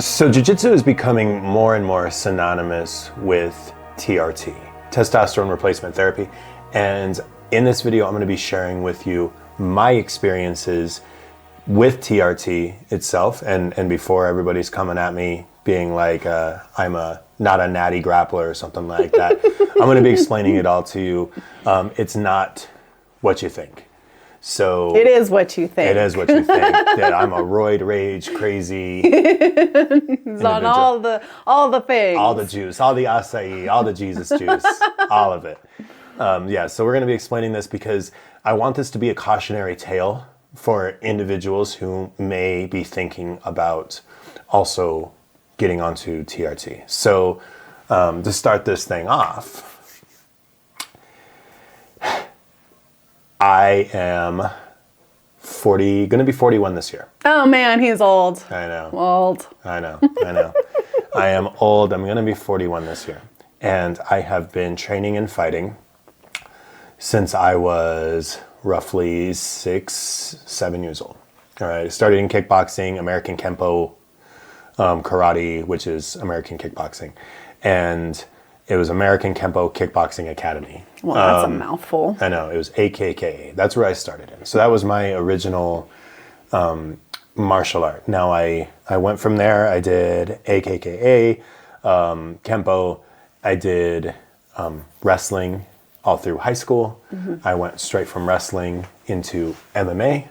So jiu-jitsu is becoming more and more synonymous with TRT, testosterone replacement therapy. And in this video, I'm going to be sharing with you my experiences with TRT itself. And before everybody's coming at me being like, I'm not a natty grappler or something like that, I'm going to be explaining it all to you. It's not what you think. So it is what you think. It is what you think. That I'm a roid rage crazy. It's on all the things. All the juice, all the acai, all the Jesus juice, all of it. So we're going to be explaining this because I want this to be a cautionary tale for individuals who may be thinking about also getting onto TRT. So to start this thing off, I am going to be 41 this year. Oh man, he's old. I know. Old. I know. I am old. I'm going to be 41 this year. And I have been training and fighting since I was roughly 6-7 years old. All right. I started in kickboxing, American Kempo, karate, which is American kickboxing. And it was American Kempo Kickboxing Academy. Well, that's a mouthful. I know. It was AKKA. That's where I started in. So that was my original martial art. Now I went from there. I did AKKA, Kempo. I did wrestling all through high school. Mm-hmm. I went straight from wrestling into MMA.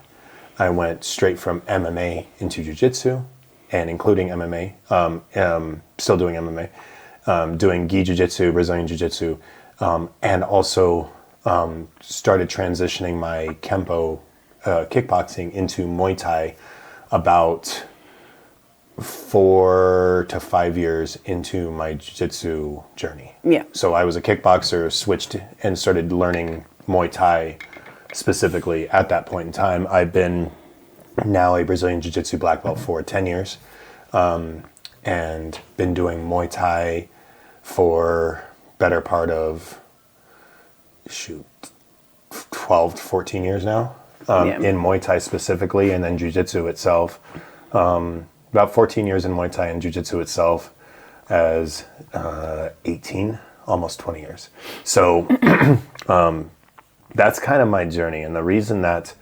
I went straight from MMA into jiu-jitsu, and including MMA, still doing MMA. Doing gi jiu-jitsu, Brazilian jiu-jitsu, and also started transitioning my Kempo kickboxing into Muay Thai about 4 to 5 years into my jiu-jitsu journey. Yeah. So I was a kickboxer, switched and started learning Muay Thai specifically at that point in time. I've been now a Brazilian jiu-jitsu black belt for 10 years. And been doing Muay Thai for better part of 12 to 14 years now, in Muay Thai specifically, and then Jiu-Jitsu itself. About 14 years in Muay Thai and Jiu-Jitsu itself as 18, almost 20 years. So that's kind of my journey, and the reason that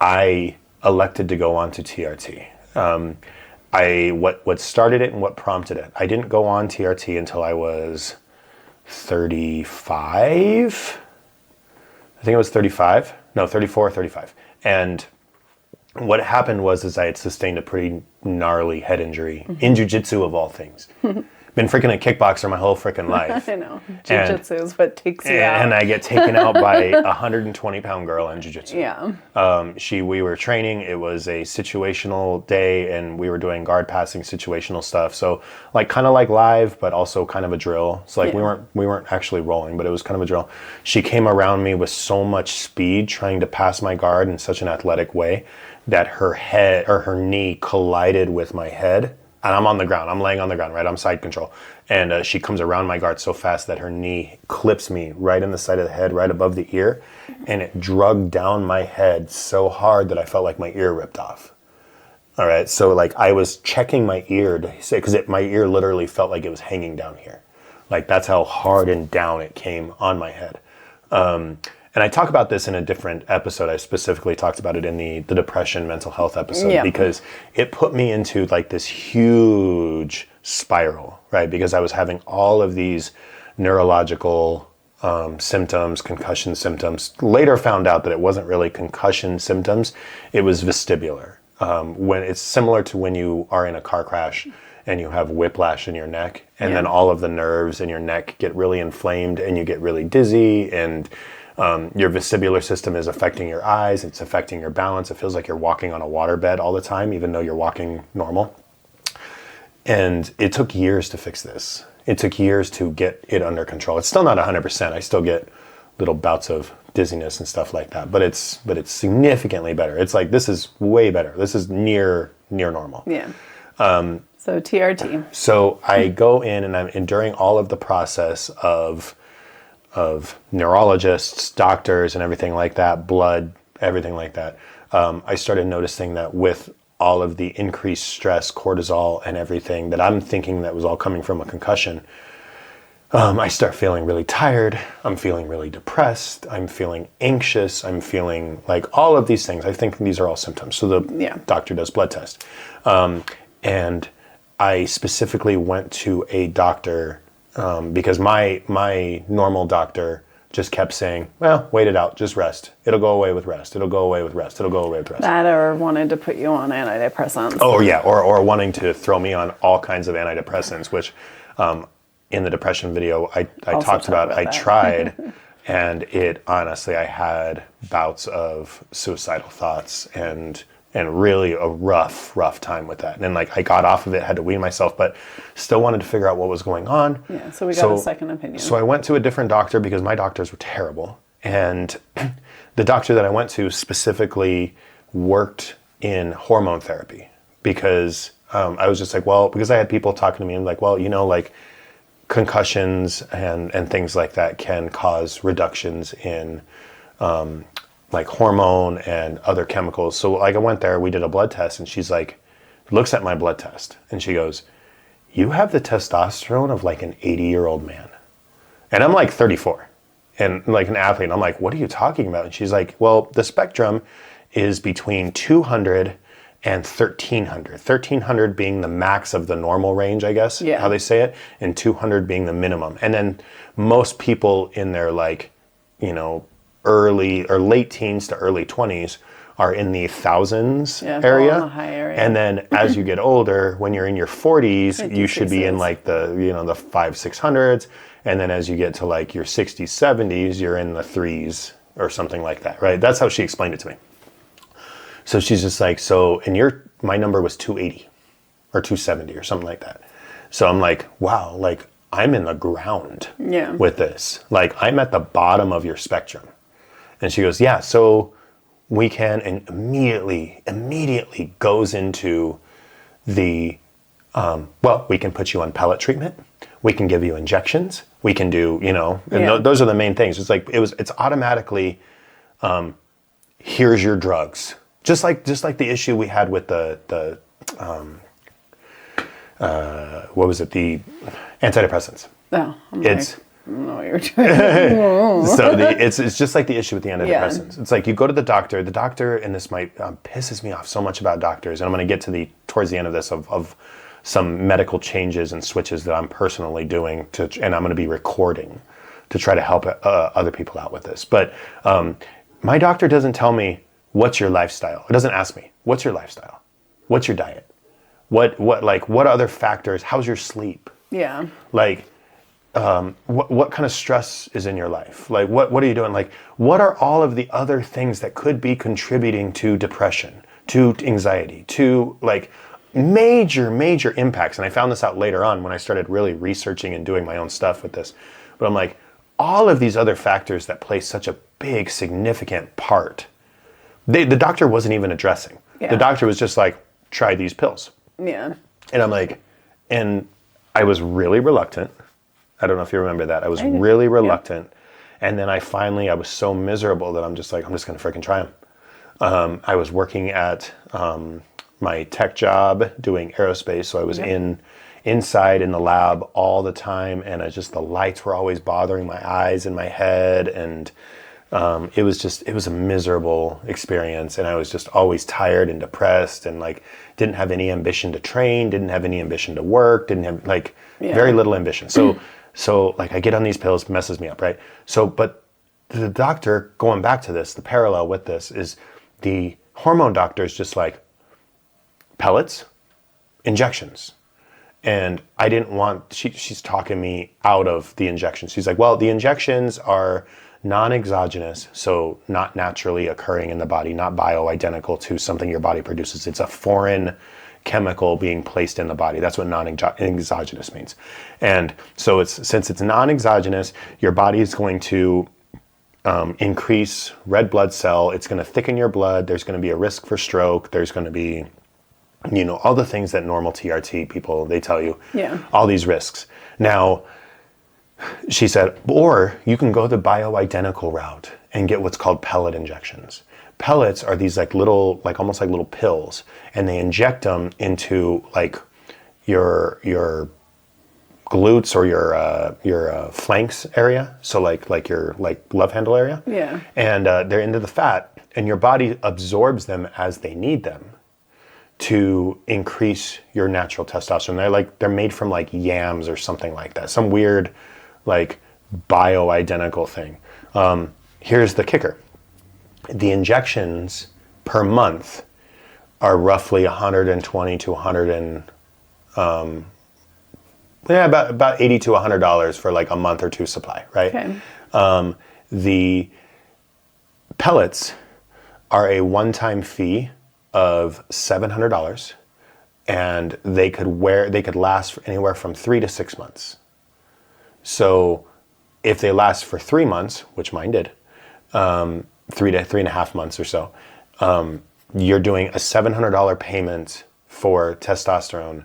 I elected to go on to TRT. What started it and what prompted it. I didn't go on TRT until I was 35. I think it was 35. No, 34 or 35. And what happened was I had sustained a pretty gnarly head injury in jiu-jitsu of all things. Been freaking a kickboxer my whole freaking life. I know. Jiu-jitsu is what takes you out. And I get taken out by a 120-pound girl in jiu-jitsu. Yeah. We were training. It was a situational day, and we were doing guard passing situational stuff. So kind of like live, but also kind of a drill. So we weren't actually rolling, but it was kind of a drill. She came around me with so much speed, trying to pass my guard in such an athletic way that her head or her knee collided with my head. And I'm on the ground. I'm laying on the ground, right? I'm side control. And she comes around my guard so fast that her knee clips me right in the side of the head, right above the ear. And it drug down my head so hard that I felt like my ear ripped off. All right. So I was checking my ear to say, because my ear literally felt like it was hanging down here. That's how hard and down it came on my head. And I talk about this in a different episode. I specifically talked about it in the depression mental health episode because it put me into this huge spiral, right? Because I was having all of these neurological symptoms, concussion symptoms. Later found out that it wasn't really concussion symptoms. It was vestibular. When it's similar to when you are in a car crash and you have whiplash in your neck, and then all of the nerves in your neck get really inflamed and you get really dizzy, and your vestibular system is affecting your eyes. It's affecting your balance. It feels like you're walking on a waterbed all the time, even though you're walking normal. And it took years to fix this. It took years to get it under control. It's still not 100%. I still get little bouts of dizziness and stuff like that, but it's significantly better. It's this is way better. This is near normal. Yeah. So TRT. So I go in, and during all of the process of neurologists, doctors, and everything like that, blood, everything like that, I started noticing that with all of the increased stress, cortisol, and everything that I'm thinking that was all coming from a concussion, I start feeling really tired. I'm feeling really depressed. I'm feeling anxious. I'm feeling like all of these things. I think these are all symptoms. So the doctor does blood test. And I specifically went to a doctor because my normal doctor just kept saying, well, wait it out, just rest. It'll go away with rest. It'll go away with rest. It'll go away with rest. That or wanted to put you on antidepressants. Oh, yeah, or wanting to throw me on all kinds of antidepressants, which in the depression video I talked about I tried, and it honestly, I had bouts of suicidal thoughts and really a rough time with that. And then like I got off of it, had to wean myself, but still wanted to figure out what was going on. Yeah, so we got a second opinion. So I went to a different doctor because my doctors were terrible. And the doctor that I went to specifically worked in hormone therapy because I was just like, well, because I had people talking to me and like, well, you know, like concussions and things like that can cause reductions in like hormone and other chemicals. So like I went there, we did a blood test, and she's like, looks at my blood test and she goes, you have the testosterone of like an 80-year-old man. And I'm like 34 and like an athlete. And I'm like, what are you talking about? And she's like, well, the spectrum is between 200 and 1300. 1300 being the max of the normal range, I guess, how they say it, and 200 being the minimum. And then most people in their like, you know, early or late teens to early 20s are in the thousands area. The high area. And then as you get older, when you're in your 40s, you should be in like the, you know, the 500-600s. And then as you get to like your 60s, 70s, you're in the threes or something like that, right? That's how she explained it to me. So she's just like, so, and my number was 280 or 270 or something like that. So I'm like, wow, like I'm in the ground with this. Like I'm at the bottom of your spectrum. And she goes, yeah, so we can, and immediately goes into the, well, we can put you on pellet treatment. We can give you injections. We can do, you know, and those are the main things. It's like, it's automatically, here's your drugs. Just like the issue we had with the what was it? The antidepressants. Oh, it's, I don't know what you're trying so it's just like the issue with the antidepressants. It's like you go to the doctor, and this might pisses me off so much about doctors, and I'm going to get to towards the end of this of some medical changes and switches that I'm personally doing and I'm going to be recording to try to help other people out with this. But my doctor doesn't tell me what's your lifestyle. It doesn't ask me what's your lifestyle, what's your diet, what other factors, how's your sleep, like. What kind of stress is in your life? Like, what are you doing? Like, what are all of the other things that could be contributing to depression, to anxiety, to like major impacts? And I found this out later on when I started really researching and doing my own stuff with this. But I'm like, all of these other factors that play such a big, significant part, the doctor wasn't even addressing. The doctor was just like, try these pills. And I'm like, and I was really reluctant. I don't know if you remember that. I was really reluctant. And then I was so miserable that I'm just going to freaking try them. I was working at my tech job doing aerospace. So I was inside in the lab all the time. And the lights were always bothering my eyes and my head. And it was a miserable experience. And I was just always tired and depressed and like didn't have any ambition to train, didn't have any ambition to work, didn't have like very little ambition. So like I get on these pills, messes me up, right? So, but the doctor, going back to this, the parallel with this is the hormone doctor is just like pellets, injections. And I didn't want, she's talking me out of the injections. She's like, well, the injections are non-exogenous, so not naturally occurring in the body, not bioidentical to something your body produces. It's a foreign chemical being placed in the body. That's what non-exogenous means. And so since it's non-exogenous, your body is going to increase red blood cell. It's going to thicken your blood. There's going to be a risk for stroke. There's going to be, you know, all the things that normal TRT people, they tell you, all these risks. Now, she said, or you can go the bioidentical route and get what's called pellet injections. Pellets are these like little, like almost like little pills, and they inject them into like your glutes or your flanks area. So like your like love handle area. Yeah. And they're into the fat, and your body absorbs them as they need them to increase your natural testosterone. They're made from like yams or something like that. Some weird like bioidentical thing. Here's the kicker. The injections per month are roughly 120 to 100 and about $80 to $100 for like a month or two supply, right? Okay. The pellets are a one-time fee of $700, and they could last for anywhere from 3 to 6 months. So if they last for 3 months, which mine did, 3 to 3.5 months or so, you're doing a $700 payment for testosterone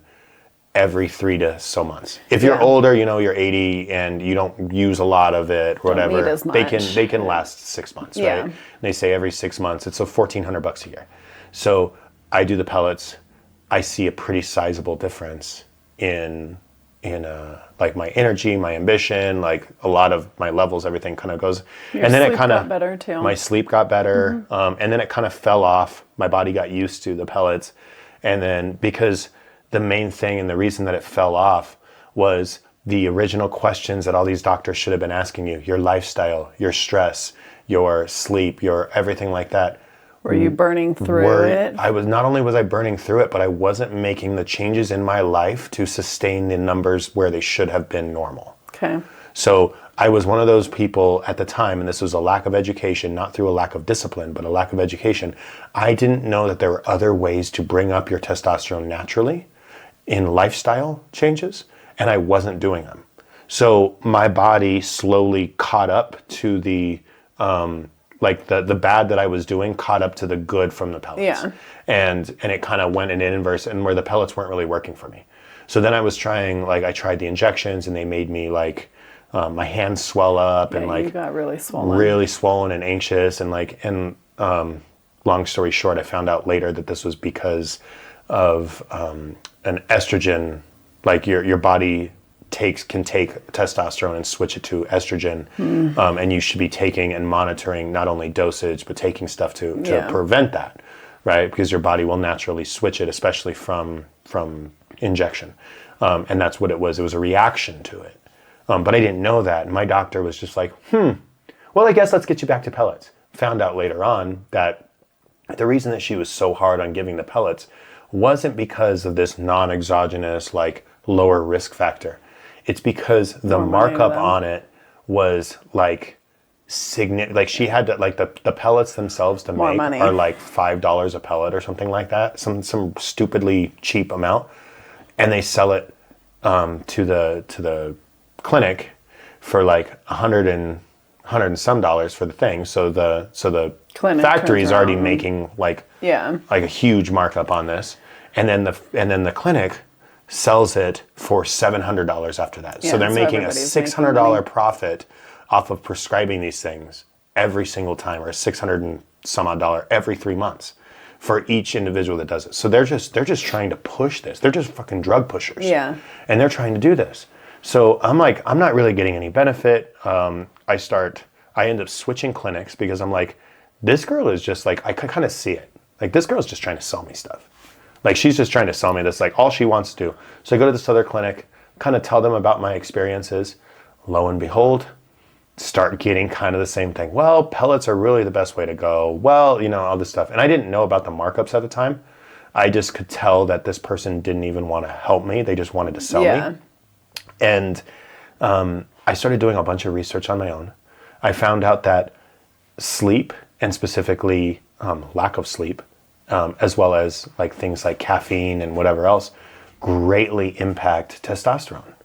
every 3 to so months. If you're older, you're 80 and you don't use a lot of it, or whatever, need as much. they can last 6 months, Yeah. right? And they say every 6 months, it's $1,400 a year. So I do the pellets. I see a pretty sizable difference in like my energy, my ambition, like a lot of my levels, everything kind of goes. Your and then sleep it kind of got better too. My sleep got better, and then it kind of fell off. My body got used to the pellets, and then because the main thing and the reason that it fell off was the original questions that all these doctors should have been asking you: your lifestyle, your stress, your sleep, your everything like that. Were you burning through it? I was, not only was I burning through it, but I wasn't making the changes in my life to sustain the numbers where they should have been normal. Okay. So I was one of those people at the time, and this was a lack of education, not through a lack of discipline, but a lack of education. I didn't know that there were other ways to bring up your testosterone naturally in lifestyle changes, and I wasn't doing them. So my body slowly caught up to the the bad that I was doing caught up to the good from the pellets. Yeah. And it kind of went in inverse, and where the pellets weren't really working for me. So then I was trying, I tried the injections, and they made me my hands swell up, and you got really swollen. Really swollen and anxious, and long story short, I found out later that this was because of an estrogen, your body can take testosterone and switch it to estrogen, and you should be taking and monitoring not only dosage but taking stuff to prevent that, right? Because your body will naturally switch it, especially from injection, and that's what it was. It was a reaction to it, but I didn't know that, and my doctor was just like, well, I guess let's get you back to pellets. Found out later on that the reason that she was so hard on giving the pellets wasn't because of this non-exogenous lower risk factor. It's because the markup on it was she had to the pellets themselves to More make money. are $5 a pellet or something like that, some stupidly cheap amount, and they sell it to the clinic for $100 and some dollars for the thing. So the Clinic factory is already turns around. making a huge markup on this, and then the clinic sells it for $700 after that. Yeah, so they're so making a everybody's making $600 money. profit off of prescribing these things every single time, or $600 and some odd dollar every 3 months for each individual that does it. So they're just trying to push this. They're just fucking drug pushers. Yeah. And they're trying to do this. So I'm I'm not really getting any benefit. I end up switching clinics because I'm this girl is just I can kind of see it. This girl's just trying to sell me stuff. She's just trying to sell me this, all she wants to do. So I go to this other clinic, kind of tell them about my experiences. Lo and behold, start getting kind of the same thing. Well, pellets are really the best way to go. Well, all this stuff. And I didn't know about the markups at the time. I just could tell that this person didn't even want to help me. They just wanted to sell me. And I started doing a bunch of research on my own. I found out that sleep, and specifically lack of sleep, as well as things like caffeine and whatever else, greatly impact testosterone.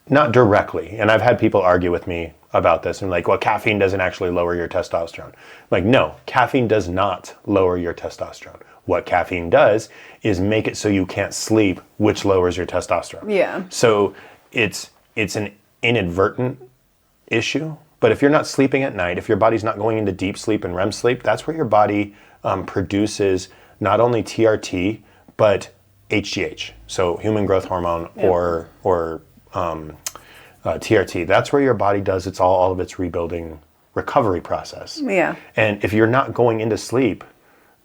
Not directly, and I've had people argue with me about this and well, caffeine doesn't actually lower your testosterone. No, caffeine does not lower your testosterone. What caffeine does is make it so you can't sleep, which lowers your testosterone. Yeah. So it's an inadvertent issue, But if you're not sleeping at night, if your body's not going into deep sleep and REM sleep, that's where your body produces not only TRT, but HGH, so human growth hormone, or TRT. That's where your body does all of its rebuilding recovery process. Yeah. And if you're not going into sleep,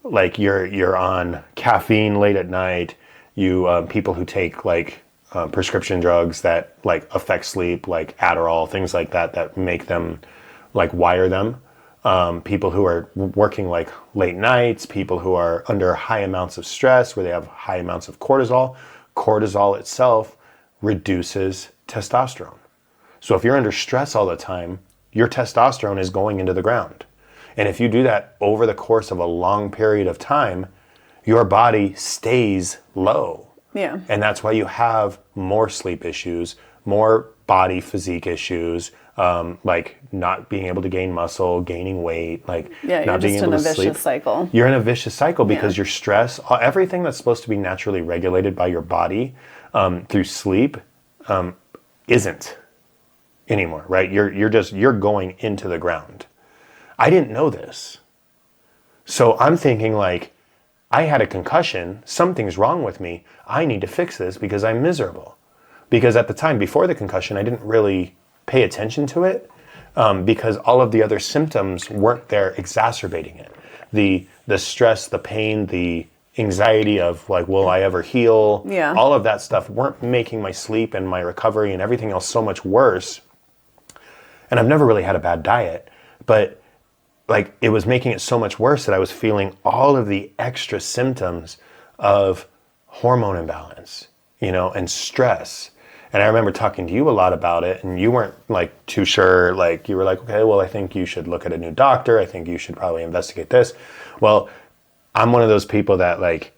like you're on caffeine late at night, people who take like prescription drugs that like affect sleep, like Adderall, things like that make them like wire them. People who are working like late nights, people who are under high amounts of stress where they have high amounts of cortisol. Cortisol itself reduces testosterone. So if you're under stress all the time, your testosterone is going into the ground. And if you do that over the course of a long period of time, your body stays low. Yeah. And that's why you have more sleep issues, more body physique issues, like not being able to gain muscle, gaining weight, like not being able to sleep. You're just in a vicious cycle. You're in a vicious cycle because your stress, everything that's supposed to be naturally regulated by your body through sleep isn't anymore, right? You're going into the ground. I didn't know this. So I'm thinking like, I had a concussion, something's wrong with me, I need to fix this because I'm miserable. Because at the time before the concussion, I didn't really pay attention to it because all of the other symptoms weren't there exacerbating it. The stress, the pain, the anxiety of like, will I ever heal? Yeah. All of that stuff weren't making my sleep and my recovery and everything else so much worse. And I've never really had a bad diet, but like it was making it so much worse that I was feeling all of the extra symptoms of hormone imbalance, and stress. And I remember talking to you a lot about it, and you weren't like too sure. Like you were like, okay, well, I think you should look at a new doctor. I think you should probably investigate this. Well, I'm one of those people that like,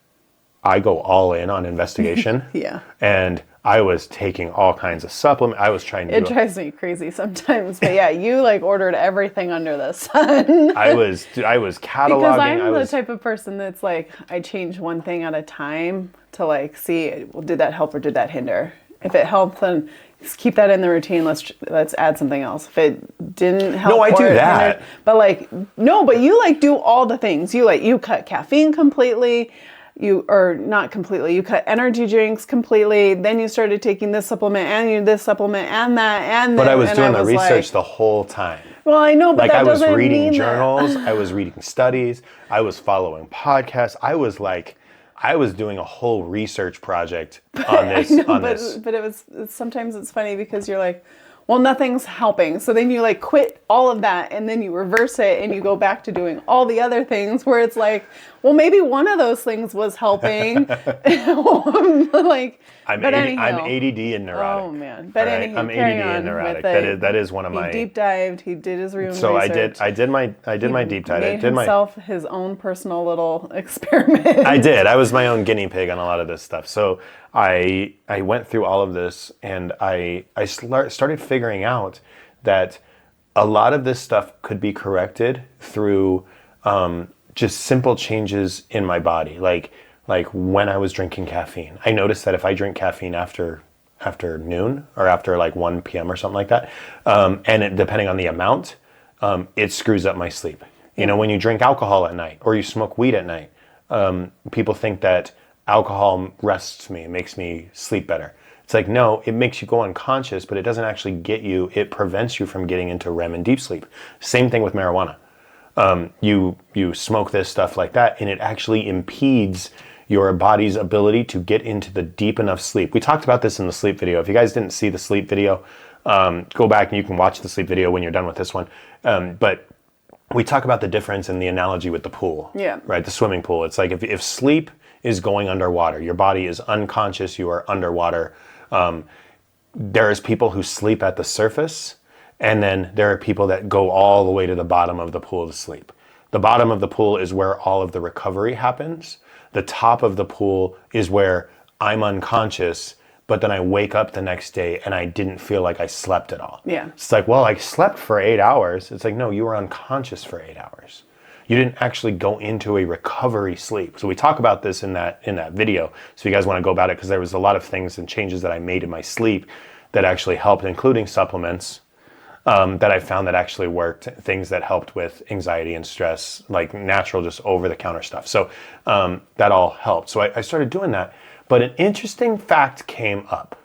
I go all in on investigation. Yeah. And I was taking all kinds of supplements. I was trying to. It drives me crazy sometimes, but yeah, you like ordered everything under the sun. I was cataloging. Because I'm the type of person that's like, I change one thing at a time to like see, well, did that help or did that hinder? If it helped, then just keep that in the routine. Let's add something else. If it didn't help, no, I do that. Hindered, but like no, but you like do all the things. You cut caffeine completely. Or not completely, you cut energy drinks completely, then you started taking this supplement and this supplement and that and But that, I was doing the research like, the whole time. Well, I know, but like that I was doesn't reading mean journals, that. I was reading studies, I was following podcasts. I was doing a whole research project on this. But it was sometimes it's funny because you're like, well, nothing's helping. So then you like quit all of that and then you reverse it and you go back to doing all the other things where it's like, well, maybe one of those things was helping. Like, I'm but I'm ADD and neurotic. Oh man! But right? anyhow, I'm ADD and neurotic. That is one of my. He deep dived. He did his research. So I did my deep dive. Made himself his own personal little experiment. I did. I was my own guinea pig on a lot of this stuff. So I went through all of this and I started figuring out that a lot of this stuff could be corrected through just simple changes in my body. Like when I was drinking caffeine, I noticed that if I drink caffeine after noon or after like 1 p.m. or something like that, and depending on the amount, it screws up my sleep. When you drink alcohol at night or you smoke weed at night, people think that alcohol rests me, makes me sleep better. It's like, no, it makes you go unconscious, but it doesn't actually it prevents you from getting into REM and deep sleep. Same thing with marijuana. You smoke this stuff like that, and it actually impedes your body's ability to get into the deep enough sleep. We talked about this in the sleep video. If you guys didn't see the sleep video, go back and you can watch the sleep video when you're done with this one. But we talk about the difference in the analogy with the pool. Yeah. Right, the swimming pool. It's like if sleep is going underwater, your body is unconscious, you are underwater. There's people who sleep at the surface, and then there are people that go all the way to the bottom of the pool to sleep. The bottom of the pool is where all of the recovery happens. The top of the pool is where I'm unconscious, but then I wake up the next day and I didn't feel like I slept at all. Yeah. It's like, well, I slept for 8 hours. It's like, no, you were unconscious for 8 hours. You didn't actually go into a recovery sleep. So we talk about this in that video. So you guys want to go about it, because there was a lot of things and changes that I made in my sleep that actually helped, including supplements. that I found that actually worked, things that helped with anxiety and stress, like natural, just over-the-counter stuff. So that all helped. So I started doing that. But an interesting fact came up.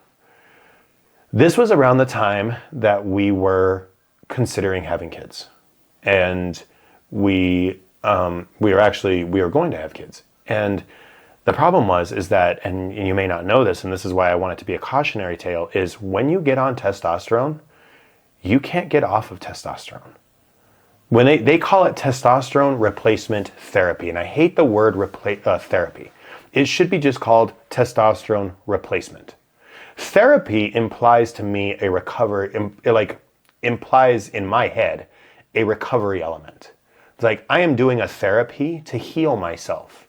This was around the time that we were considering having kids. And we were going to have kids. And the problem is that, and you may not know this, and this is why I want it to be a cautionary tale, is when you get on testosterone, you can't get off of testosterone. When they call it testosterone replacement therapy, and I hate the word therapy. It should be just called testosterone replacement. Therapy implies to me a recovery, implies in my head a recovery element. It's like I am doing a therapy to heal myself.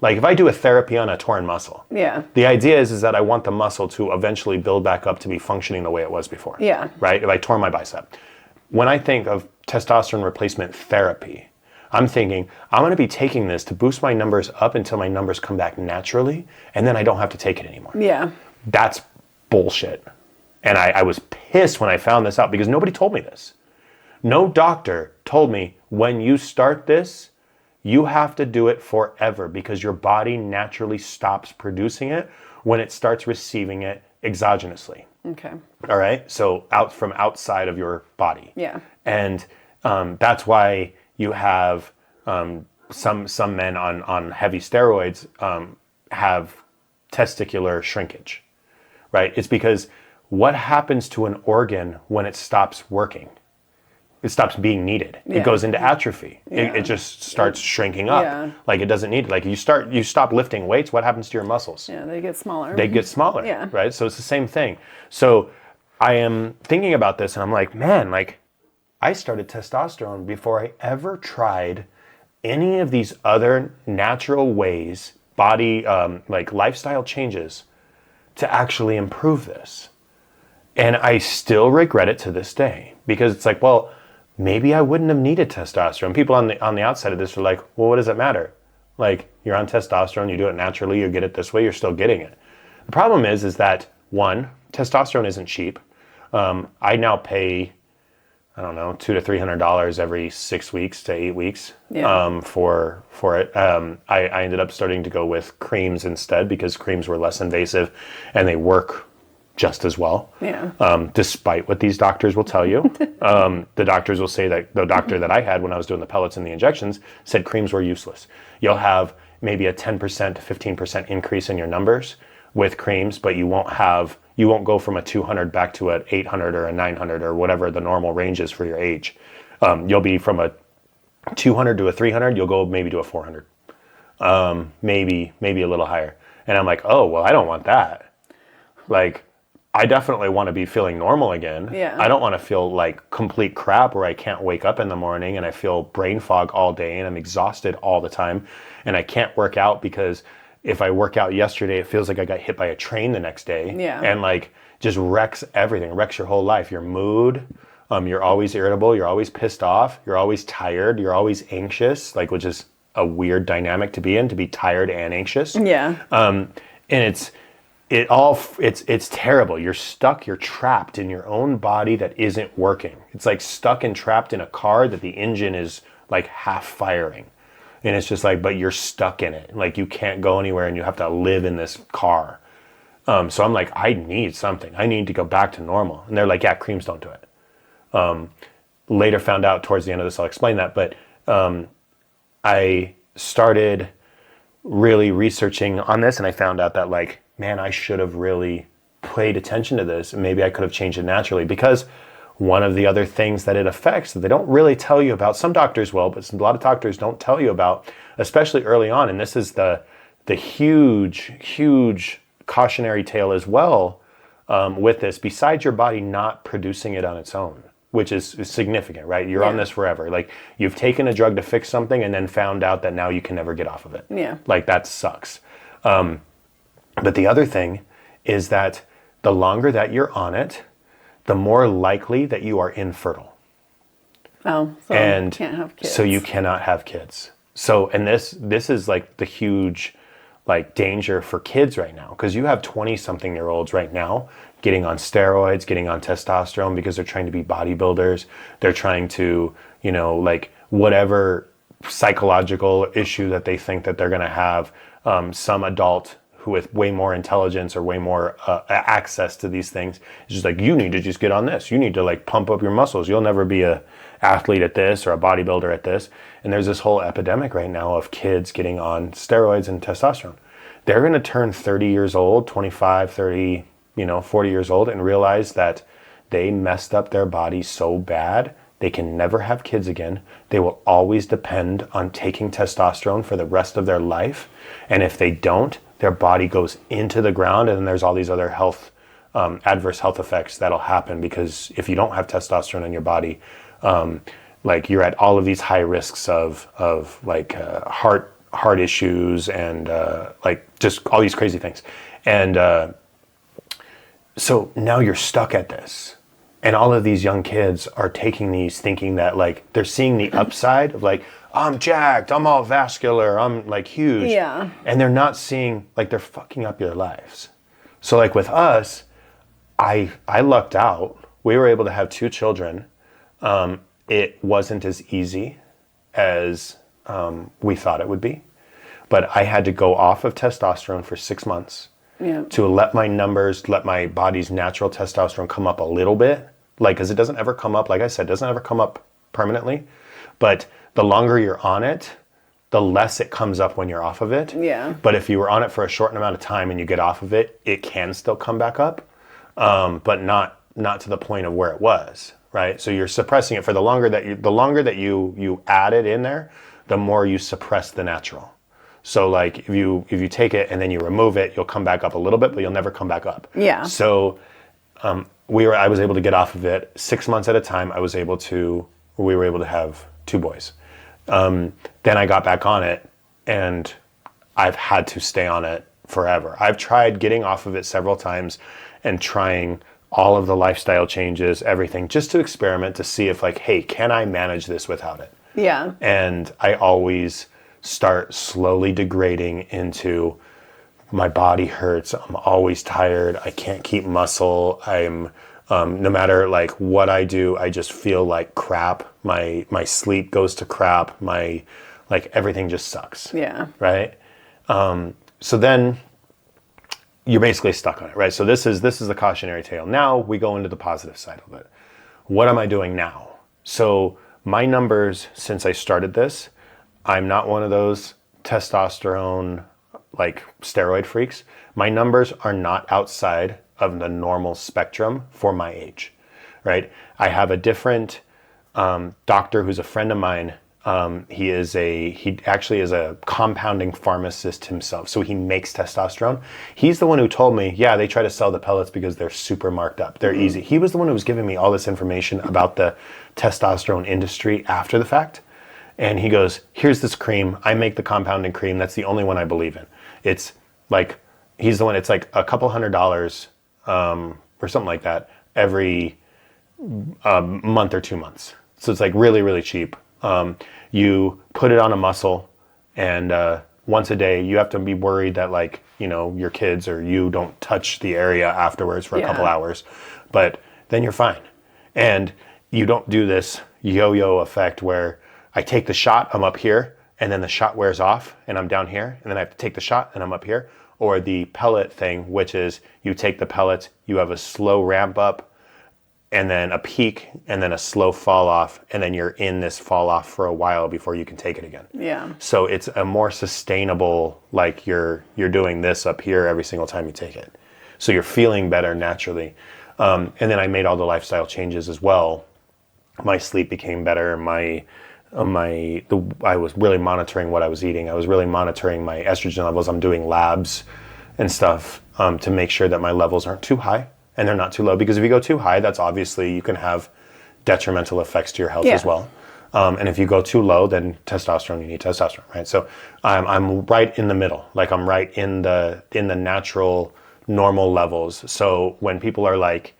Like if I do a therapy on a torn muscle, the idea is that I want the muscle to eventually build back up to be functioning the way it was before. Right? If I tore my bicep. When I think of testosterone replacement therapy, I'm thinking I'm going to be taking this to boost my numbers up until my numbers come back naturally, and then I don't have to take it anymore. That's bullshit. And I was pissed when I found this out because nobody told me this. No doctor told me when you start this, you have to do it forever because your body naturally stops producing it when it starts receiving it exogenously. Okay. All right. So from outside of your body. Yeah. And that's why you have some men on heavy steroids have testicular shrinkage, right? It's because what happens to an organ when it stops working? It stops being needed. It goes into atrophy. It just starts shrinking up. Like it doesn't need it. Like you stop lifting weights, what happens to your muscles? Yeah, they get smaller. They get smaller, right? So it's the same thing. So I am thinking about this and I'm like, man, like I started testosterone before I ever tried any of these other natural ways, body, like lifestyle changes to actually improve this. And I still regret it to this day because it's like, well, maybe I wouldn't have needed testosterone. People on the outside of this are like, well, what does it matter? Like, you're on testosterone, you do it naturally, you get it this way, you're still getting it. The problem is that, one, testosterone isn't cheap. I now pay, I don't know, $200 to $300 every 6 weeks to 8 weeks for it. I ended up starting to go with creams instead because creams were less invasive and they work just as well, despite what these doctors will tell you. The doctors will say that the doctor that I had when I was doing the pellets and the injections said creams were useless. You'll have maybe a 10% to 15% increase in your numbers with creams, but you won't go from a 200 back to an 800 or a 900 or whatever the normal range is for your age. You'll be from a 200 to a 300, you'll go maybe to a 400, maybe a little higher. And I'm like, oh, well, I don't want that. Like, I definitely want to be feeling normal again. I don't want to feel like complete crap where I can't wake up in the morning and I feel brain fog all day and I'm exhausted all the time and I can't work out because if I work out yesterday, it feels like I got hit by a train the next day. And like just wrecks everything, wrecks your whole life, your mood. You're always irritable. You're always pissed off. You're always tired. You're always anxious, like, which is a weird dynamic to be in, to be tired and anxious. And it's terrible. You're stuck, you're trapped in your own body that isn't working. It's like stuck and trapped in a car that the engine is like half firing. And it's just like, but you're stuck in it. Like you can't go anywhere and you have to live in this car. So I'm like, I need something. I need to go back to normal. And they're like, yeah, creams don't do it. Later found out towards the end of this, I'll explain that. But I started really researching on this and I found out that like, man, I should have really paid attention to this. And maybe I could have changed it naturally because one of the other things that it affects that they don't really tell you about, some doctors will, but a lot of doctors don't tell you about, especially early on. And this is the huge cautionary tale as well with this, besides your body not producing it on its own, which is significant, right? You're on this forever. Like you've taken a drug to fix something and then found out that now you can never get off of it. Like that sucks. But the other thing is that the longer that you're on it, the more likely that you are infertile. Oh, so you can't have kids. So you cannot have kids. So, and this is like the huge like danger for kids right now, because you have 20-something-year-olds right now getting on steroids, getting on testosterone because they're trying to be bodybuilders. They're trying to, you know, like whatever psychological issue that they think that they're going to have, some adult who with way more intelligence or way more access to these things is just like, you need to just get on this. You need to like pump up your muscles. You'll never be a athlete at this or a bodybuilder at this. And there's this whole epidemic right now of kids getting on steroids and testosterone. They're going to turn 30 years old, 25, 30, 40 years old, and realize that they messed up their body so bad they can never have kids again. They will always depend on taking testosterone for the rest of their life. And if they don't, their body goes into the ground, and then there's all these other adverse health effects that'll happen, because if you don't have testosterone in your body, like you're at all of these high risks of heart issues and like just all these crazy things. And so now you're stuck at this. And all of these young kids are taking these thinking that like they're seeing the upside of like, I'm jacked, I'm all vascular, I'm like huge. Yeah. And they're not seeing, like, they're fucking up their lives. So like with us, I lucked out. We were able to have 2 children. It wasn't as easy as we thought it would be. But I had to go off of testosterone for 6 months to let my body's natural testosterone come up a little bit. Like, because it doesn't ever come up, like I said, it doesn't ever come up permanently. But the longer you're on it, the less it comes up when you're off of it. Yeah. But if you were on it for a short amount of time and you get off of it, it can still come back up, but not to the point of where it was, right? So you're suppressing it for the longer that you add it in there, the more you suppress the natural. So like if you take it and then you remove it, you'll come back up a little bit, but you'll never come back up. Yeah. So I was able to get off of it 6 months at a time. We were able to have 2 boys. Then I got back on it, and I've had to stay on it forever. I've tried getting off of it several times and trying all of the lifestyle changes, everything, just to experiment to see if like, hey, can I manage this without it? Yeah. And I always start slowly degrading into my body hurts. I'm always tired. I can't keep muscle. I'm no matter like what I do, I just feel like crap. My sleep goes to crap. My like everything just sucks. Yeah. Right. So then you're basically stuck on it, right? So this is the cautionary tale. Now we go into the positive side of it. What am I doing now? So my numbers since I started this, I'm not one of those testosterone like steroid freaks. My numbers are not outside of the normal spectrum for my age, right? I have a different doctor who's a friend of mine. He actually is a compounding pharmacist himself. So he makes testosterone. He's the one who told me, yeah, they try to sell the pellets because they're super marked up. They're easy. He was the one who was giving me all this information about the testosterone industry after the fact. And he goes, here's this cream. I make the compounding cream. That's the only one I believe in. It's like, he's the one, it's like a couple $100 or something like that every month or 2 months. So it's like really, really cheap. You put it on a muscle, and once a day, you have to be worried that like, your kids or you don't touch the area afterwards for a couple hours, but then you're fine. And you don't do this yo-yo effect where I take the shot, I'm up here, and then the shot wears off and I'm down here, and then I have to take the shot and I'm up here. Or the pellet thing, which is you take the pellets, you have a slow ramp up, and then a peak, and then a slow fall off, and then you're in this fall off for a while before you can take it again. Yeah. So it's a more sustainable, like you're doing this up here every single time you take it. So you're feeling better naturally. And then I made all the lifestyle changes as well. My sleep became better. I was really monitoring what I was eating. I was really monitoring my estrogen levels. I'm doing labs and stuff to make sure that my levels aren't too high and they're not too low. Because if you go too high, that's obviously, you can have detrimental effects to your health as well. And if you go too low, then testosterone, you need testosterone, right? So I'm right in the middle. Like I'm right in the natural, normal levels. So when people are like,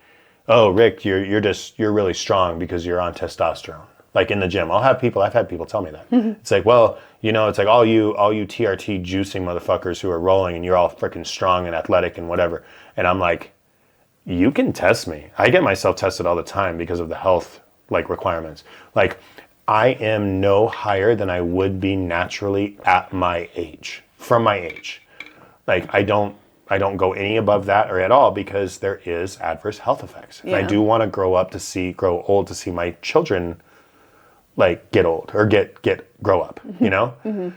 oh, Rick, you're really strong because you're on testosterone. like in the gym. I've had people tell me that. It's like, well, it's like all you TRT juicing motherfuckers who are rolling and you're all freaking strong and athletic and whatever. And I'm like, you can test me. I get myself tested all the time because of the health like requirements. Like I am no higher than I would be naturally at my age, from my age. Like I don't go any above that or at all because there is adverse health effects. And I do want to grow old to see my children like get old or grow up,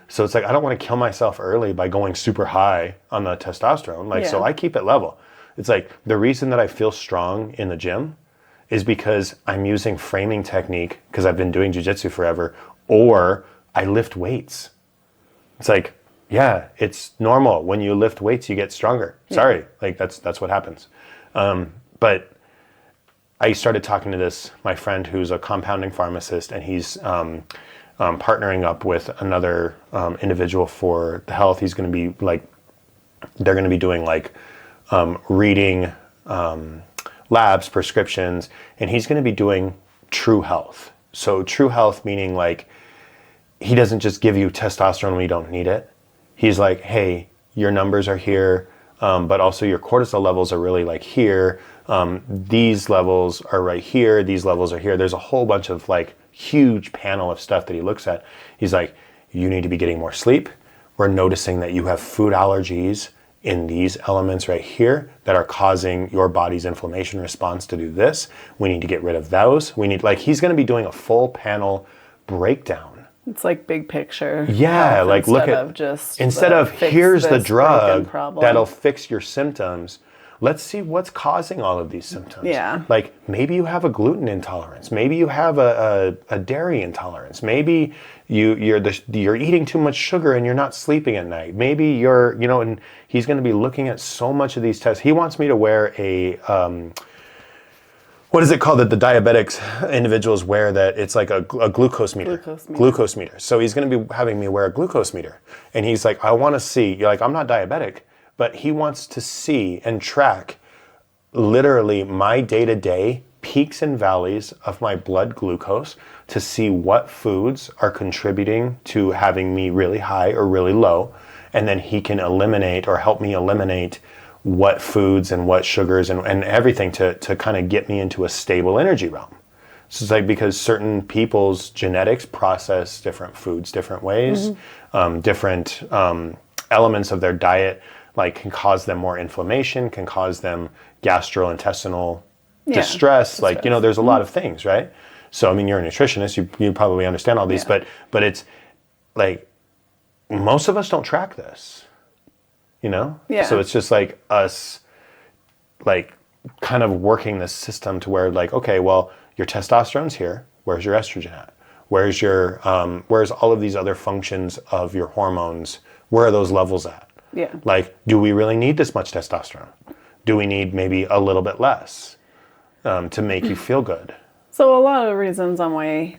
So it's like, I don't want to kill myself early by going super high on the testosterone. Like, so I keep it level. It's like the reason that I feel strong in the gym is because I'm using framing technique because I've been doing jiu-jitsu forever, or I lift weights. It's like, yeah, it's normal. When you lift weights, you get stronger. Sorry, like that's what happens. But I started talking to my friend who's a compounding pharmacist, and he's partnering up with another individual for the health. He's going to be like, they're going to be doing like reading labs, prescriptions, and he's going to be doing true health. So true health meaning like he doesn't just give you testosterone when you don't need it. He's like, hey, your numbers are here, but also your cortisol levels are really like here. These levels are right here. These levels are here. There's a whole bunch of like huge panel of stuff that he looks at. He's like, you need to be getting more sleep. We're noticing that you have food allergies in these elements right here that are causing your body's inflammation response to do this. We need to get rid of those. He's going to be doing a full panel breakdown. It's like big picture. Yeah, like look at, instead of here's the drug that'll fix your symptoms, let's see what's causing all of these symptoms. Yeah. Like maybe you have a gluten intolerance. Maybe you have a dairy intolerance. Maybe you're eating too much sugar and you're not sleeping at night. Maybe you're, and he's going to be looking at so much of these tests. He wants me to wear a, what is it called that the diabetics individuals wear, that it's like a glucose meter. Glucose meter. So he's going to be having me wear a glucose meter. And he's like, I want to see, you're like, I'm not diabetic, but he wants to see and track literally my day-to-day peaks and valleys of my blood glucose to see what foods are contributing to having me really high or really low. And then he can eliminate or help me eliminate what foods and what sugars and everything to kind of get me into a stable energy realm. So it's like, because certain people's genetics process different foods different ways, different elements of their diet like can cause them more inflammation, can cause them gastrointestinal distress. Like, there's a lot of things, right? So, I mean, you're a nutritionist, you probably understand all these, but it's like, most of us don't track this. Yeah. So it's just like us, like kind of working this system to where like, okay, well, your testosterone's here. Where's your estrogen at? Where's all of these other functions of your hormones? Where are those levels at? Yeah. Like, do we really need this much testosterone? Do we need maybe a little bit less to make you feel good? So a lot of reasons on why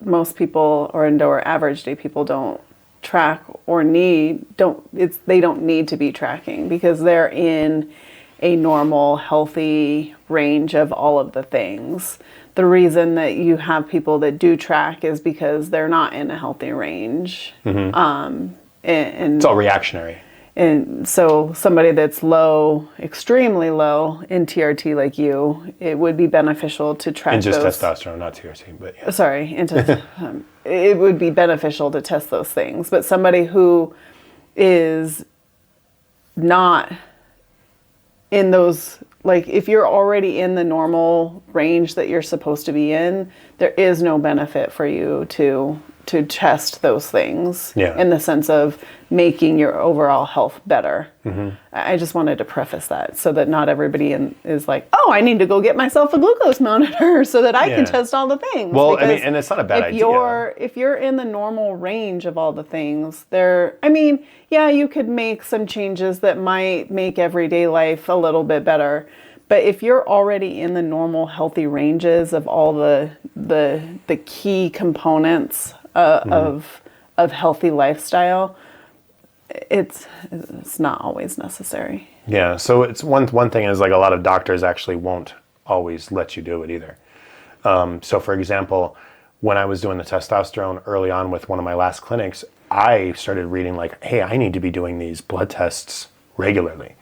most people or average day people don't track or they don't need to be tracking because they're in a normal, healthy range of all of the things. The reason that you have people that do track is because they're not in a healthy range. And it's all reactionary. And so somebody that's low, extremely low in TRT like you, it would be beneficial to track and just those. Testosterone, not TRT, but yeah. Sorry, it would be beneficial to test those things. But somebody who is not in those, like if you're already in the normal range that you're supposed to be in, there is no benefit for you to test those things in the sense of making your overall health better. I just wanted to preface that so that not everybody is like, oh, I need to go get myself a glucose monitor so that I can test all the things. Well, I mean, and it's not a bad idea. If you're in the normal range of all the things, you could make some changes that might make everyday life a little bit better. But if you're already in the normal healthy ranges of all the key components of healthy lifestyle, it's not always necessary. Yeah, so it's one thing is like a lot of doctors actually won't always let you do it either. So for example, when I was doing the testosterone early on with one of my last clinics, I started reading like, hey, I need to be doing these blood tests regularly.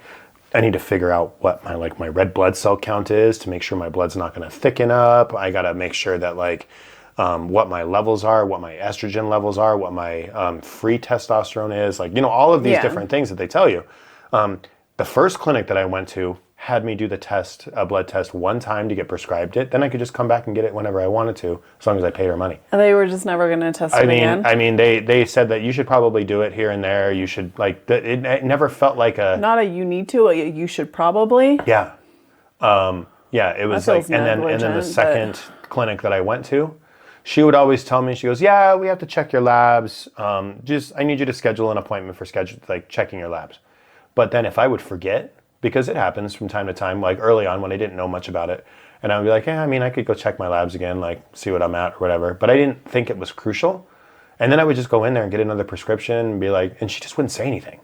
I need to figure out what my red blood cell count is to make sure my blood's not going to thicken up. I got to make sure that like what my levels are, what my estrogen levels are, what my free testosterone is, like, you know, all of these different things that they tell you. The first clinic that I went to had me do the test, a blood test one time to get prescribed it. Then I could just come back and get it whenever I wanted to, as long as I paid her money. And they were just never going to test it again? I mean, they said that you should probably do it here and there. You should, like, it never felt like a... Not a you need to, you should probably? Yeah. Yeah, it was like, and then the second clinic that I went to, she would always tell me, she goes, yeah, we have to check your labs. I need you to schedule an appointment for checking your labs. But then if I would forget, because it happens from time to time, like early on when I didn't know much about it, and I would be like, yeah, I mean, I could go check my labs again, like see what I'm at or whatever. But I didn't think it was crucial. And then I would just go in there and get another prescription and be like, and she just wouldn't say anything.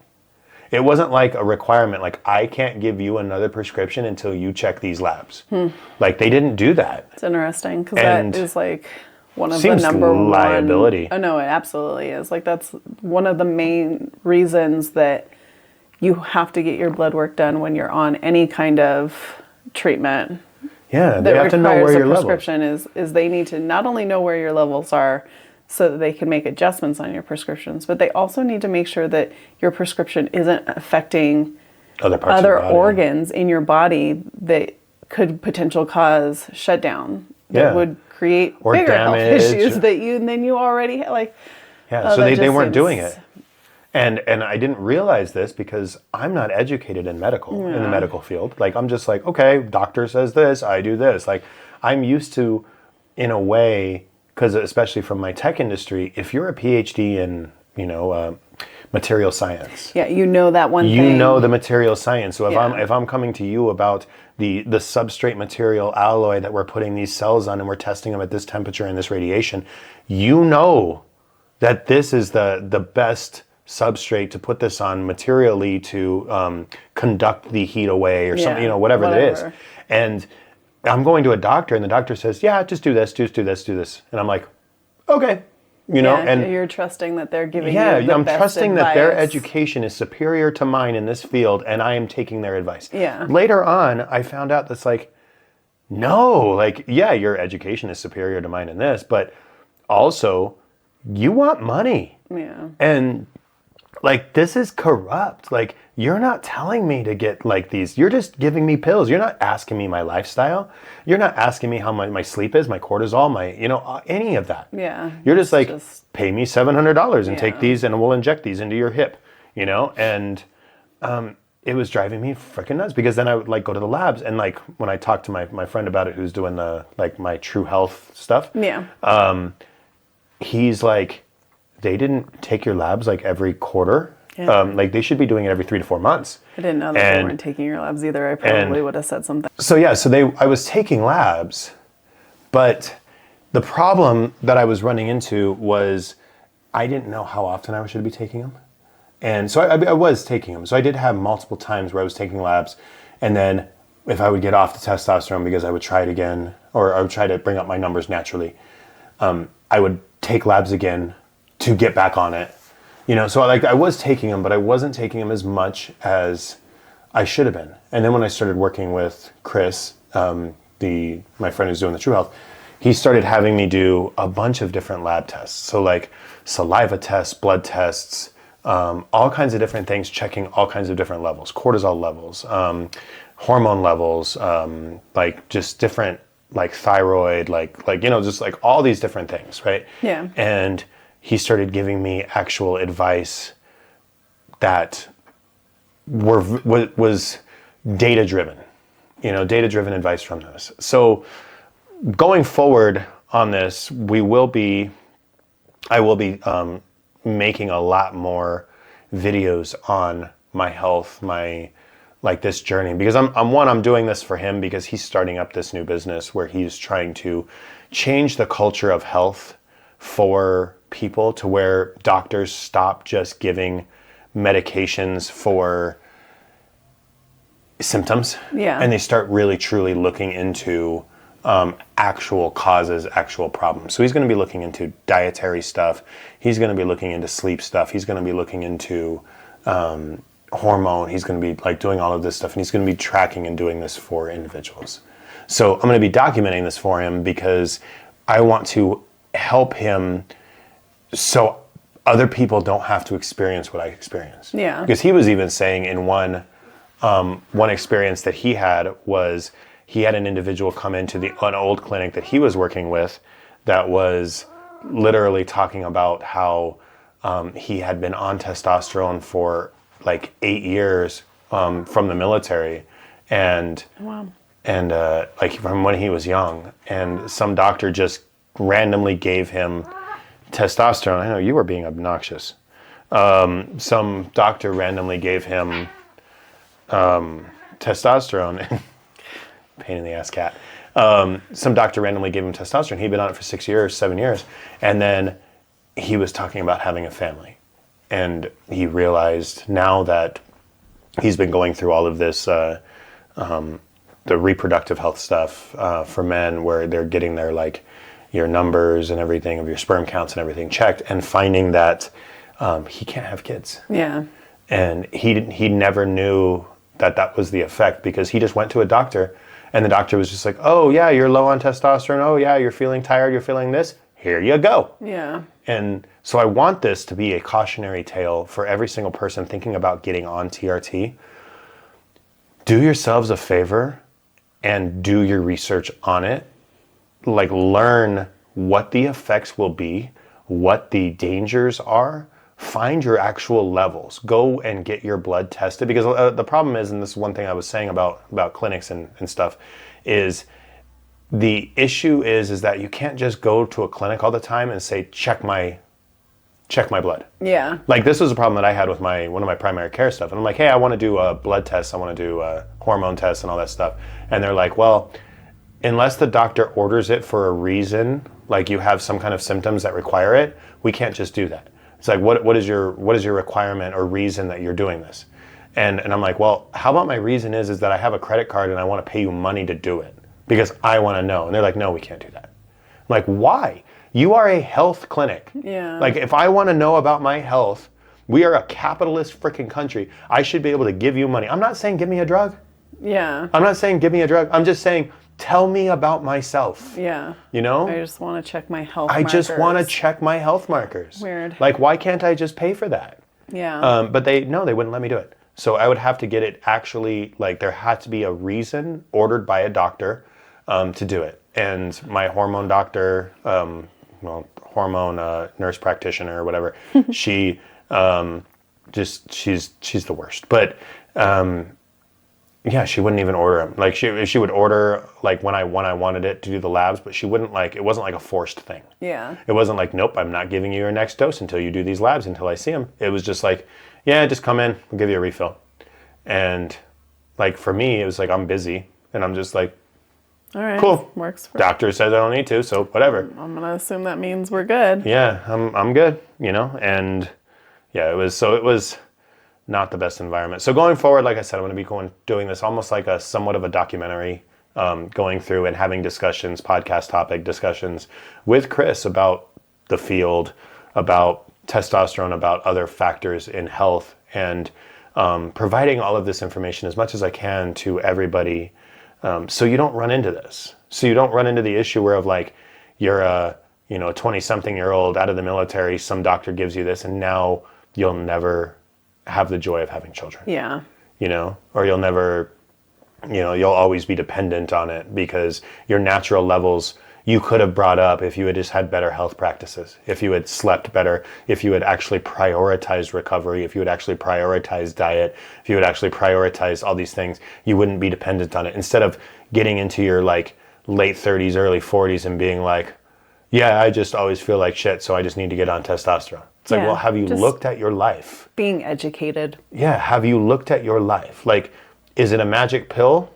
It wasn't like a requirement, like I can't give you another prescription until you check these labs. Like they didn't do that. It's interesting because that is like one of the seems number liability. one. Oh no, it absolutely is. Like that's one of the main reasons that you have to get your blood work done when you're on any kind of treatment. Yeah, they have to know where your prescription is they need to not only know where your levels are so that they can make adjustments on your prescriptions, but they also need to make sure that your prescription isn't affecting other organs in your body that could potentially cause shutdown that would create or bigger damage. Health issues that you already like. Yeah, so they weren't doing it. And I didn't realize this because I'm not educated in the medical field. Like, I'm just like, okay, doctor says this, I do this. Like, I'm used to, in a way, because especially from my tech industry, if you're a PhD in, material science. Yeah, you know that one thing. You know the material science. So if I'm coming to you about the substrate material alloy that we're putting these cells on and we're testing them at this temperature and this radiation, you know that this is the best substrate to put this on materially to conduct the heat away or something, whatever it is. And I'm going to a doctor and the doctor says, yeah, just do this, do this. And I'm like, okay. And you're trusting that they're giving you the I'm best trusting advice. that their education is superior to mine in this field and I am taking their advice. Yeah. Later on, I found out that's like, no, like, yeah, your education is superior to mine in this, but also you want money. Yeah. And like, this is corrupt. Like, you're not telling me to get like these. You're just giving me pills. You're not asking me my lifestyle. You're not asking me how my sleep is, my cortisol, any of that. Yeah. You're just like, pay me $700 and take these and we'll inject these into your hip, and it was driving me freaking nuts because then I would like go to the labs and like when I talked to my friend about it, who's doing the, like my True Health stuff. Yeah. He's like, they didn't take your labs like every quarter. Yeah. Like they should be doing it every 3 to 4 months. I didn't know that they weren't taking your labs either. I probably would have said something. So I was taking labs, but the problem that I was running into was I didn't know how often I should be taking them. And so I was taking them. So I did have multiple times where I was taking labs. And then if I would get off the testosterone because I would try it again, or I would try to bring up my numbers naturally, I would take labs again to get back on it. So like I was taking them, but I wasn't taking them as much as I should have been. And then when I started working with Chris, my friend who's doing the True Health, he started having me do a bunch of different lab tests. So like saliva tests, blood tests, all kinds of different things, checking all kinds of different levels, cortisol levels, hormone levels, like just different, like thyroid, like just like all these different things, right? Yeah. And he started giving me actual advice that was data-driven, data-driven advice from this. So going forward on this, I will be making a lot more videos on my health, like this journey, because I'm doing this for him because he's starting up this new business where he's trying to change the culture of health for people to where doctors stop just giving medications for symptoms. Yeah. And they start really truly looking into actual causes, actual problems. So he's going to be looking into dietary stuff. He's going to be looking into sleep stuff. He's going to be looking into hormone. He's going to be like doing all of this stuff, and he's going to be tracking and doing this for individuals. So I'm going to be documenting this for him because I want to help him so other people don't have to experience what I experienced. Yeah. Because he was even saying in one experience that he had was he had an individual come into an old clinic that he was working with that was literally talking about how he had been on testosterone for like 8 years from the military and Wow. and like from when he was young, and some doctor just randomly gave him testosterone. I know you were being obnoxious. Some doctor randomly gave him testosterone. Pain in the ass cat. Some doctor randomly gave him testosterone. He'd been on it for 6 years, 7 years. And then he was talking about having a family. And he realized now that he's been going through all of this, the reproductive health stuff for men, where they're getting their, like, your numbers and everything of your sperm counts and everything checked, and finding that he can't have kids. Yeah. And he never knew that was the effect, because he just went to a doctor, and the doctor was just like, oh yeah, you're low on testosterone. Oh yeah, you're feeling tired. You're feeling this. Here you go. Yeah. And so I want this to be a cautionary tale for every single person thinking about getting on TRT. Do yourselves a favor and do your research on it. Like, learn what the effects will be, what the dangers are. Find your actual levels. Go and get your blood tested, because the problem is, and this is one thing I was saying about clinics and stuff, is the issue is that you can't just go to a clinic all the time and say, check my blood. Yeah. Like, this was a problem that I had with one of my primary care stuff. And I'm like, hey, I want to do a blood test. I want to do a hormone test and all that stuff. And they're like, well, unless the doctor orders it for a reason, like you have some kind of symptoms that require it, we can't just do that. It's like, what is your requirement or reason that you're doing this? And I'm like, well, how about my reason is that I have a credit card and I want to pay you money to do it because I want to know. And they're like, no, we can't do that. I'm like, why? You are a health clinic. Yeah. Like, if I want to know about my health, we are a capitalist freaking country. I should be able to give you money. I'm not saying give me a drug. Yeah. I'm not saying give me a drug. I'm just saying tell me about myself. Yeah. You know? I just want to check my health I markers. just want to check my health markers. Weird. Like, why can't I just pay for that? Yeah. But they wouldn't let me do it. So I would have to get it actually, like, there had to be a reason ordered by a doctor to do it. And my hormone doctor, hormone nurse practitioner or whatever, she she's the worst. But yeah, she wouldn't even order them. Like, she would order, like, when I wanted it to do the labs, but she wouldn't, like, it wasn't like a forced thing. Yeah. It wasn't like, nope, I'm not giving you your next dose until you do these labs, until I see them. It was just like, yeah, just come in, we'll give you a refill. And, like, for me, it was like, I'm busy, and I'm just like, All right. cool. Works for Doctor says I don't need to, so whatever. I'm going to assume that means we're good. Yeah, I'm good, you know? And yeah, it was not the best environment. So going forward, like I said, I'm going to be doing this almost like a somewhat of a documentary, going through and having discussions, podcast topic discussions with Chris about the field, about testosterone, about other factors in health, and providing all of this information as much as I can to everybody, so you don't run into this. So you don't run into the issue where, of like, you're a 20-something-year-old out of the military, some doctor gives you this, and now you'll never have the joy of having children. Yeah. Or you'll never, you'll always be dependent on it, because your natural levels you could have brought up if you had just had better health practices, if you had slept better, if you had actually prioritized recovery, if you had actually prioritized diet, if you had actually prioritized all these things, you wouldn't be dependent on it. Instead of getting into your, like, late 30s, early 40s and being like, yeah, I just always feel like shit, so I just need to get on testosterone. It's like, well, have you looked at your life? Being educated. Yeah, have you looked at your life? Like, is it a magic pill?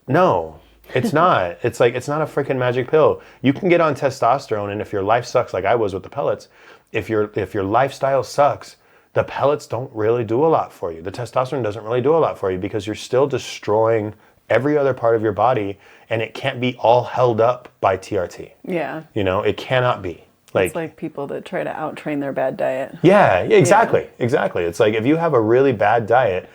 No, it's not. It's like, it's not a freaking magic pill. You can get on testosterone, and if your life sucks, like I was with the pellets, if your lifestyle sucks, the pellets don't really do a lot for you. The testosterone doesn't really do a lot for you, because you're still destroying every other part of your body, and it can't be all held up by TRT. Yeah. You know, it cannot be. It's like people that try to out-train their bad diet. Yeah, exactly. Exactly. It's like if you have a really bad diet,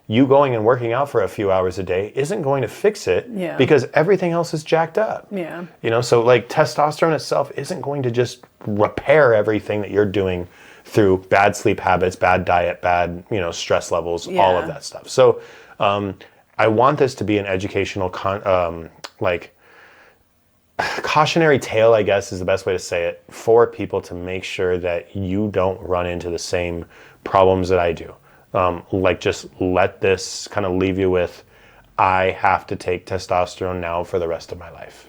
you going and working out for a few hours a day isn't going to fix it because everything else is jacked up. Yeah. You know, so like testosterone itself isn't going to just repair everything that you're doing through bad sleep habits, bad diet, bad, you know, stress levels, all of that stuff. So I want this to be an educational, cautionary tale, I guess is the best way to say it, for people to make sure that you don't run into the same problems that I do. Like just let this kind of leave you with, I have to take testosterone now for the rest of my life.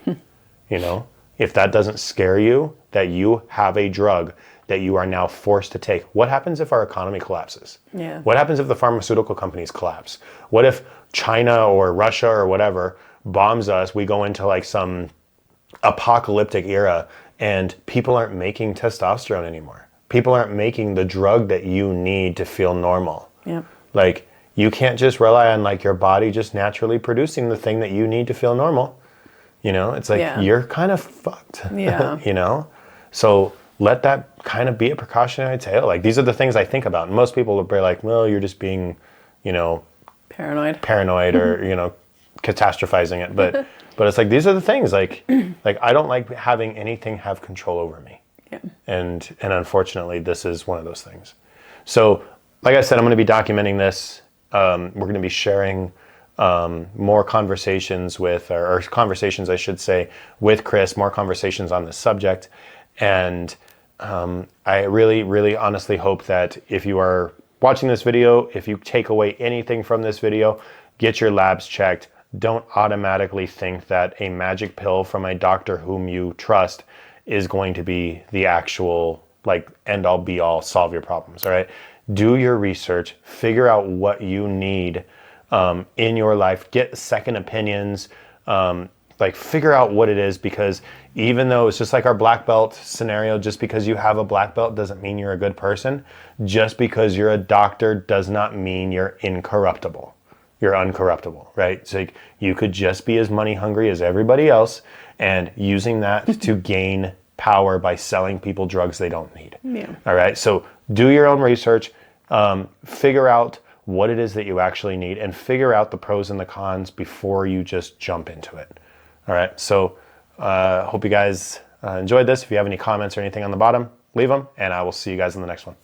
You know, if that doesn't scare you, that you have a drug that you are now forced to take. What happens if our economy collapses? Yeah. What happens if the pharmaceutical companies collapse? What if China or Russia or whatever bombs us? We go into like some apocalyptic era and people aren't making testosterone anymore. People aren't making the drug that you need to feel normal. Yeah. Like you can't just rely on like your body just naturally producing the thing that you need to feel normal. You know, it's like you're kind of fucked. Yeah. You know? So let that kind of be a precautionary tale. Like these are the things I think about. And most people will be like, well, you're just being, you know, paranoid or, you know, catastrophizing it. But it's like, these are the things like I don't like having anything have control over me. Yeah. And unfortunately, this is one of those things. So like I said, I'm going to be documenting this. We're going to be sharing more conversations with, or conversations, I should say, with Chris, more conversations on this subject. And I really, really honestly hope that if you are watching this video, if you take away anything from this video, get your labs checked. Don't automatically think that a magic pill from a doctor whom you trust is going to be the actual like end all be all, solve your problems. All right. Do your research, figure out what you need in your life, get second opinions, like figure out what it is, because even though it's just like our black belt scenario, just because you have a black belt doesn't mean you're a good person. Just because you're a doctor does not mean you're incorruptible. You're uncorruptible, right? So like, you could just be as money hungry as everybody else and using that to gain power by selling people drugs they don't need. Yeah. All right. So do your own research, figure out what it is that you actually need, and figure out the pros and the cons before you just jump into it. All right. So hope you guys enjoyed this. If you have any comments or anything on the bottom, leave them, and I will see you guys in the next one.